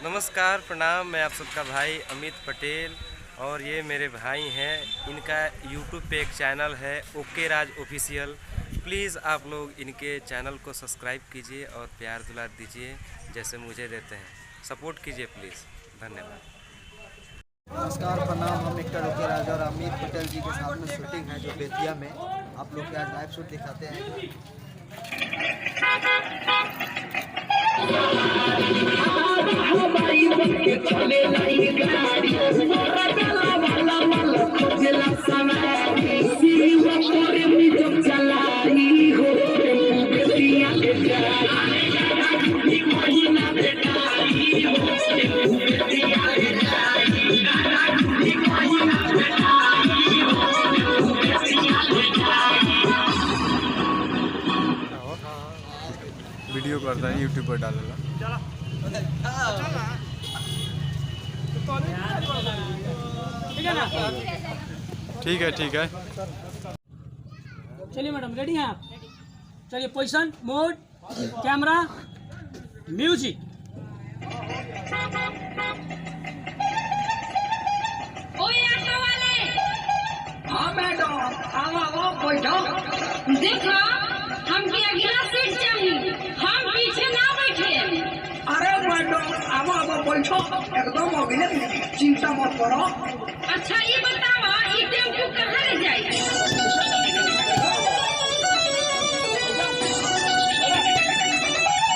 नमस्कार, प्रणाम। मैं आप सबका भाई अमित पटेल और ये मेरे भाई हैं। इनका यूट्यूब पे एक चैनल है ओके राज ऑफिशियल। प्लीज़ आप लोग इनके चैनल को सब्सक्राइब कीजिए और प्यार दुलार दीजिए जैसे मुझे देते हैं। सपोर्ट कीजिए प्लीज़। धन्यवाद। नमस्कार, प्रणाम। हम एक्टर ओके राज और अमित पटेल जी के साथ में शूटिंग है जो बेतिया में। आप लोग के आज लाइव शूट दिखाते हैं। वीडियो करता है यूट्यूब पर डालेगा। ठीक है ठीक है। चलिए मैडम, रेडी हैं आप? चलिए, पोजीशन, मोड, कैमरा, म्यूजिक। हाँ मैडम, आओ बैठो। देखो, हमके अगला सीट चाहिए, हम पीछे ना बैठे। अरे मैडम, आओ बैठो, एकदम अगले, चिंता मत करो। अच्छा ये बताओ, ये टेम्पो कहाँ ले जाए?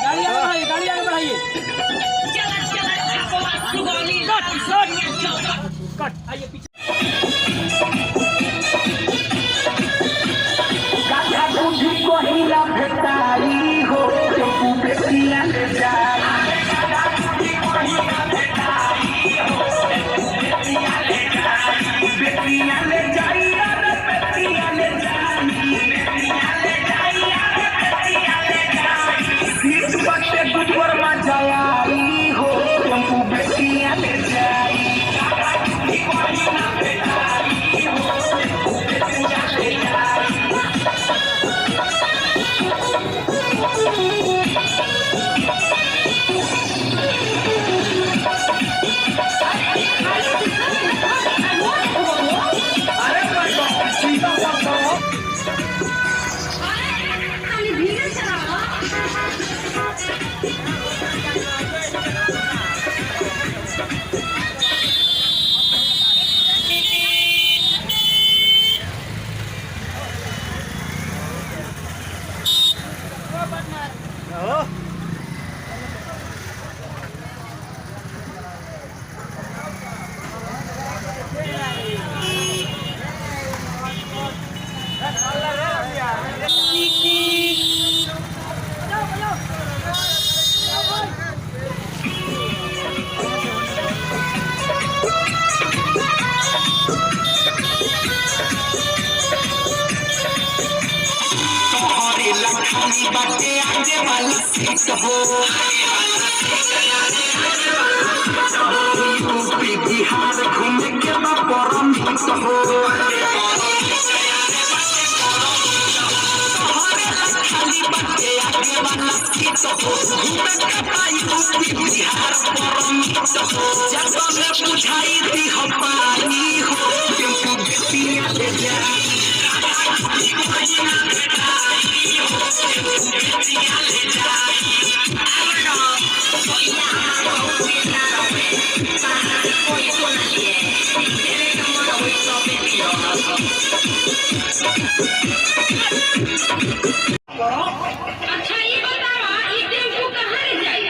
गाड़ी आगे बढ़ाइए, गाड़ी आगे बढ़ाइए। कट, आइए पीछे। बाटे आगे वाला सीट हो, यूपी बिहार घूम के परम हो। खाली बाटे आगे वाला सीट हो, घूम के यूपी बिहार परम हो। जब में बुझाई दी हो पानी हो, टेम्पू बेतिया ले जाई। अच्छा ये बताओ, ये टेम्पो कहाँ ले जाए?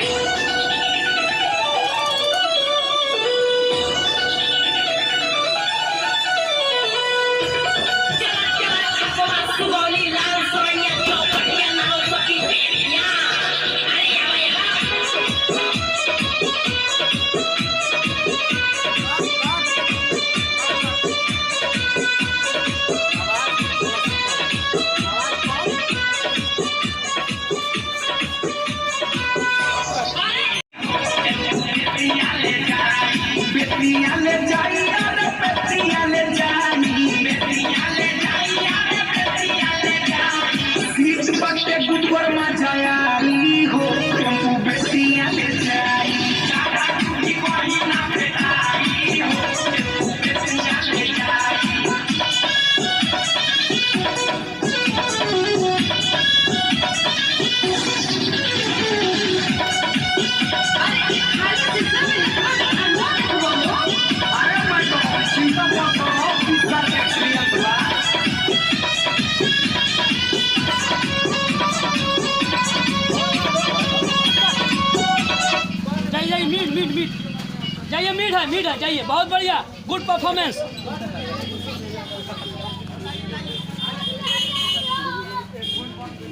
मीट मीट मीट जाइए, मीट है जाइए, बहुत बढ़िया, गुड परफॉर्मेंस।